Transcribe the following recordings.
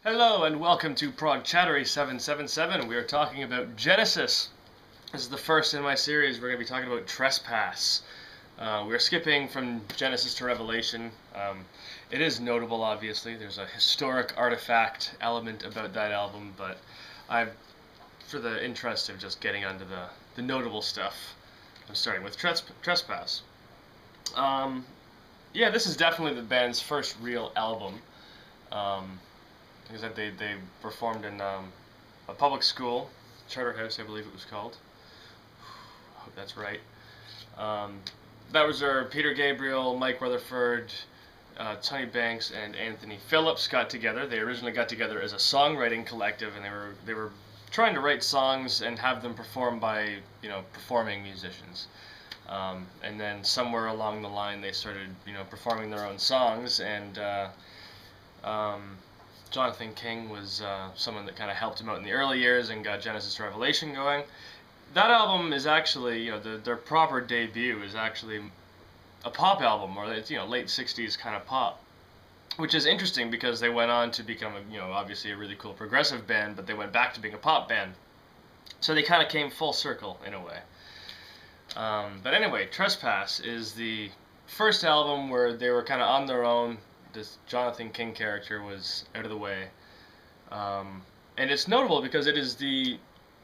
Hello and welcome to Prog Chattery 777. We are talking about Genesis. This is the first in my series. We're going to be talking about Trespass. We're skipping from Genesis to Revelation. It is notable, obviously. There's a historic artifact element about that album, but for the interest of just getting onto the notable stuff, I'm starting with Trespass. Yeah, this is definitely the band's first real album. Because they performed in a public school, Charterhouse, I believe it was called. I hope that's right. That was where Peter Gabriel, Mike Rutherford, Tony Banks, and Anthony Phillips got together. They originally got together as a songwriting collective, and they were trying to write songs and have them performed by performing musicians. And then somewhere along the line, they started performing their own songs, and Jonathan King was someone that kind of helped him out in the early years and got Genesis to Revelation going. That album is actually, their proper debut is actually a pop album, or it's late '60s kind of pop, which is interesting because they went on to become obviously a really cool progressive band, but they went back to being a pop band, so they kind of came full circle in a way. But anyway, Trespass is the first album where they were kind of on their own. This Jonathan King character was out of the way, and it's notable because it is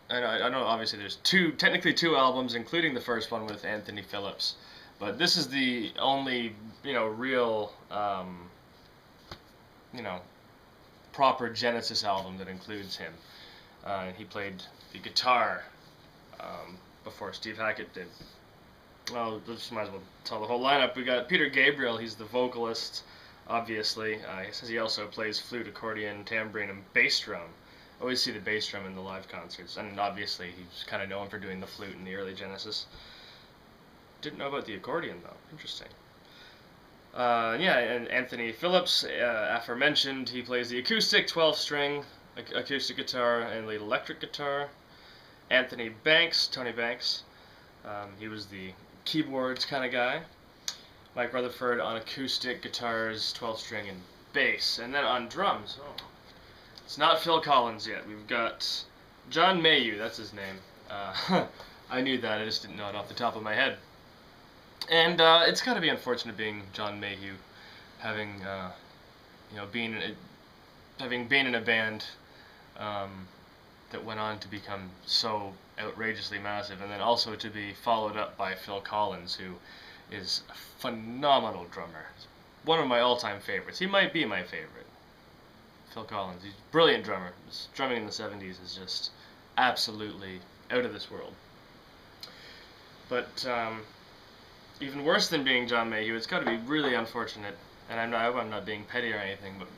I know obviously there's technically two albums, including the first one with Anthony Phillips, but this is the only real proper Genesis album that includes him. He played the guitar before Steve Hackett did. Well, just might as well tell the whole lineup. We got Peter Gabriel, he's the vocalist. Obviously, he says he also plays flute, accordion, tambourine, and bass drum. I always see the bass drum in the live concerts, and obviously he's kind of known for doing the flute in the early Genesis. Didn't know about the accordion though. Interesting. Yeah, and Anthony Phillips, aforementioned, he plays the acoustic 12-string acoustic guitar and lead electric guitar. Anthony Banks, Tony Banks, he was the keyboards kind of guy. Mike Rutherford on acoustic guitars, 12-string, and bass. And then on drums, it's not Phil Collins yet. We've got John Mayhew, that's his name. I knew that, I just didn't know it off the top of my head. And it's got to be unfortunate being John Mayhew, having been in a band that went on to become so outrageously massive, and then also to be followed up by Phil Collins, who is a phenomenal drummer. One of my all-time favorites. He might be my favorite. Phil Collins. He's a brilliant drummer. His drumming in the 70s is just absolutely out of this world. But even worse than being John Mayhew, it's got to be really unfortunate, and I hope I'm not being petty or anything, but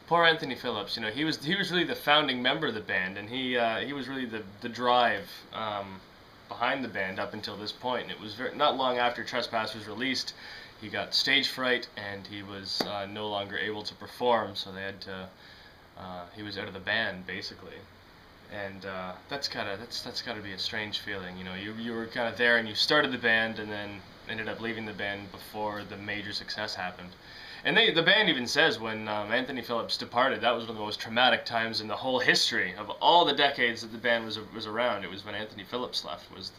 poor Anthony Phillips, he was really the founding member of the band, and he was really the drive behind the band up until this point. And it was not long after Trespass was released, he got stage fright and he was no longer able to perform, so they had to he was out of the band basically. And that's gotta be a strange feeling. You were kind of there and you started the band and then ended up leaving the band before the major success happened. And the band even says when Anthony Phillips departed, that was one of the most traumatic times in the whole history of all the decades that the band was around. It was when Anthony Phillips left. Was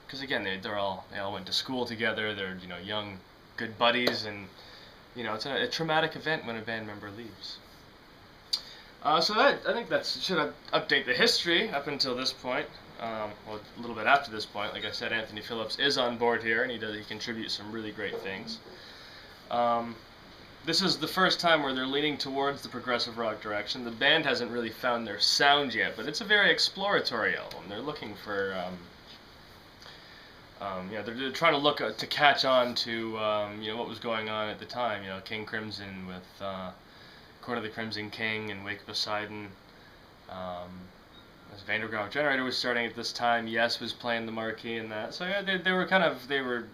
because again they all went to school together. They're young, good buddies, and it's a traumatic event when a band member leaves. So I think that should update the history up until this point. Well, a little bit after this point. Like I said, Anthony Phillips is on board here, and he contributes some really great things. This is the first time where they're leaning towards the progressive rock direction. The band hasn't really found their sound yet, but it's a very exploratory album. They're looking for, they're trying to look to catch on to, what was going on at the time. King Crimson with Court of the Crimson King and Wake of Poseidon. As Vandergraaf Generator was starting at this time, Yes was playing the marquee and that. So yeah, they were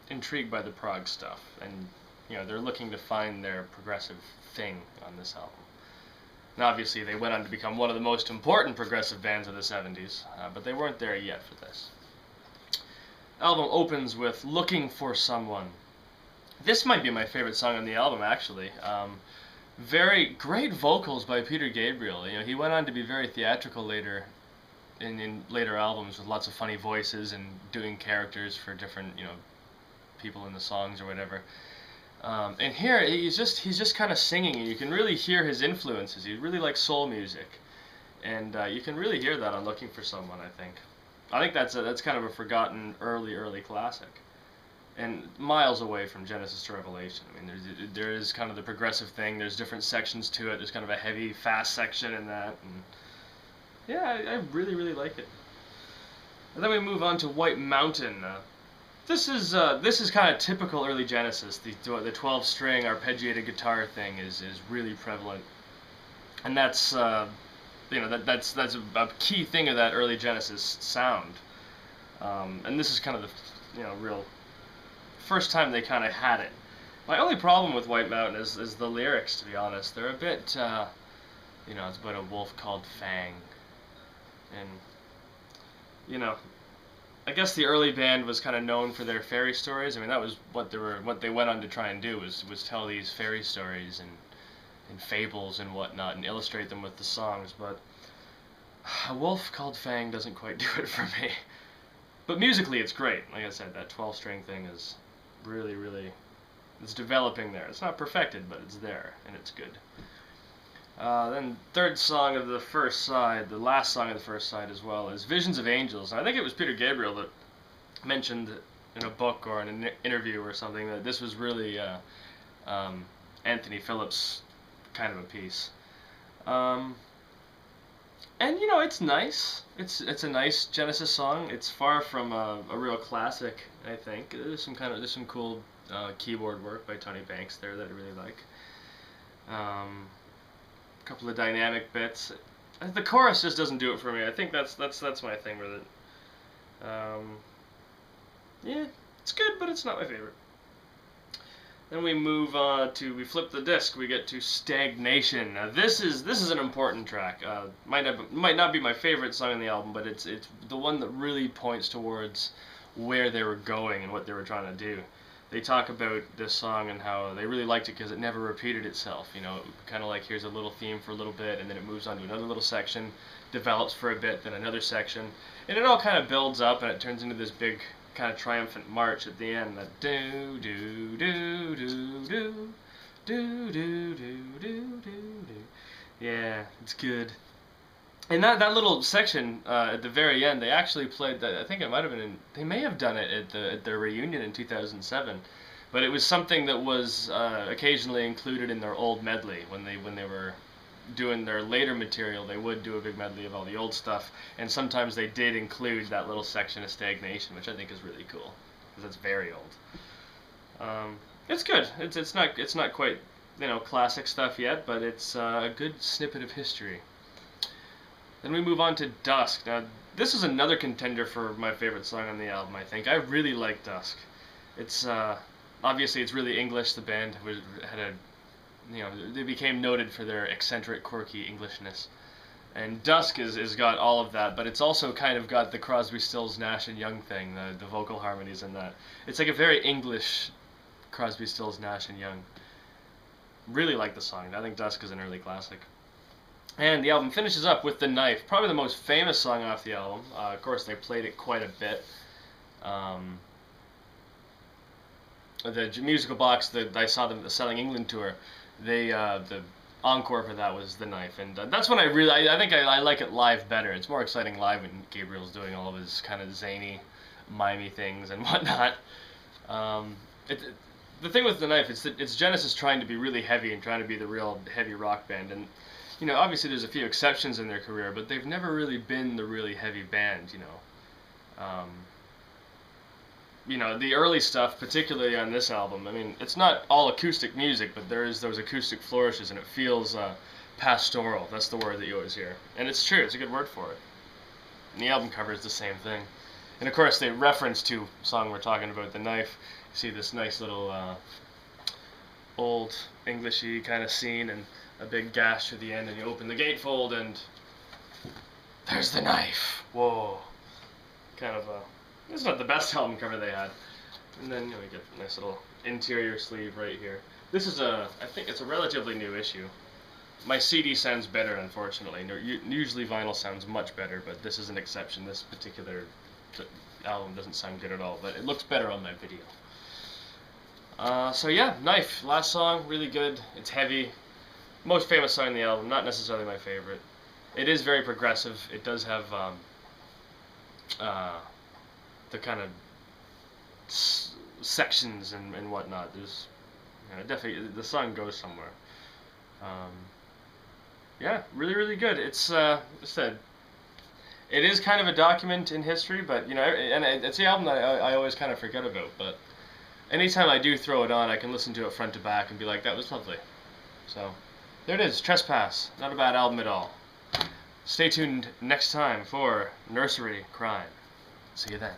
intrigued by the prog stuff, and they're looking to find their progressive thing on this album. And obviously they went on to become one of the most important progressive bands of the 70s, but they weren't there yet for this. The album opens with Looking for Someone. This might be my favorite song on the album, actually. Very great vocals by Peter Gabriel. He went on to be very theatrical later in later albums with lots of funny voices and doing characters for different, people in the songs or whatever. And here he's just kind of singing, and you can really hear his influences. He really likes soul music, and you can really hear that on "Looking for Someone." I think that's kind of a forgotten early classic, and miles away from Genesis to Revelation. I mean, there is kind of the progressive thing. There's different sections to it. There's kind of a heavy, fast section in that, and yeah, I really like it. And then we move on to White Mountain. This is kind of typical early Genesis. The 12-string arpeggiated guitar thing is really prevalent, and that's that's a key thing of that early Genesis sound. And this is kind of the real first time they kind of had it. My only problem with White Mountain is the lyrics. To be honest, they're a bit it's about a wolf called Fang, and I guess the early band was kind of known for their fairy stories. I mean, that was what they went on to try and do was tell these fairy stories and fables and whatnot and illustrate them with the songs. But a wolf called Fang doesn't quite do it for me. But musically, it's great. Like I said, that 12-string thing is really it's developing there. It's not perfected, but it's there and it's good. Then third song of the first side, the last song of the first side as well, is Visions of Angels. And I think it was Peter Gabriel that mentioned in a book or in an interview or something that this was really Anthony Phillips kind of a piece. And it's nice. It's a nice Genesis song. It's far from a real classic, I think. There's some cool keyboard work by Tony Banks there that I really like. Couple of dynamic bits. The chorus just doesn't do it for me. I think that's my thing with it. Yeah, it's good, but it's not my favorite. Then we move on we flip the disc. We get to Stagnation. Now this is an important track. Might not be my favorite song on the album, but it's the one that really points towards where they were going and what they were trying to do. They talk about this song and how they really liked it because it never repeated itself. Kind of like here's a little theme for a little bit, and then it moves on to another little section, develops for a bit, then another section, and it all kind of builds up, and it turns into this big kind of triumphant march at the end. That do do do do do do do do do do do. Yeah, it's good. And that little section at the very end, they actually played that. I think it might have been. They may have done it at their reunion in 2007, but it was something that was occasionally included in their old medley when they were doing their later material. They would do a big medley of all the old stuff, and sometimes they did include that little section of Stagnation, which I think is really cool because it's very old. It's good. It's not quite classic stuff yet, but it's a good snippet of history. Then we move on to Dusk. Now, this is another contender for my favorite song on the album, I think. I really like Dusk. It's, obviously it's really English. The band they became noted for their eccentric, quirky Englishness. And Dusk is got all of that, but it's also kind of got the Crosby, Stills, Nash and Young thing, the vocal harmonies in that. It's like a very English Crosby, Stills, Nash and Young. Really like the song. I think Dusk is an early classic. And the album finishes up with The Knife, probably the most famous song off the album. Of course, they played it quite a bit. The musical box that I saw them the Selling England tour, the encore for that was The Knife, and that's when I think I like it live better. It's more exciting live when Gabriel's doing all of his kind of zany, mimey things and whatnot. The thing with The Knife, it's Genesis trying to be really heavy and trying to be the real heavy rock band, and obviously there's a few exceptions in their career, but they've never really been the really heavy band, the early stuff, particularly on this album, I mean, it's not all acoustic music, but there is those acoustic flourishes, and it feels pastoral. That's the word that you always hear. And it's true, it's a good word for it. And the album cover is the same thing. And of course, they reference to the song we're talking about, The Knife. You see this nice little old Englishy kind of scene, and a big gash at the end, and you open the gatefold, and there's the knife. Whoa. Kind of it's not the best album cover they had. And then we get a nice little interior sleeve right here. This is I think it's a relatively new issue. My CD sounds better, unfortunately. Usually vinyl sounds much better, but this is an exception. This particular album doesn't sound good at all, but it looks better on my video. So yeah, Knife, last song, really good. It's heavy. Most famous song in the album, not necessarily my favorite. It is very progressive. It does have the kind of sections and whatnot. There's definitely the song goes somewhere. Yeah, really, really good. It's said it is kind of a document in history, but and it's the album that I always kind of forget about. But anytime I do throw it on, I can listen to it front to back and be like, that was lovely. So there it is, Trespass. Not a bad album at all. Stay tuned next time for Nursery Crime. See you then.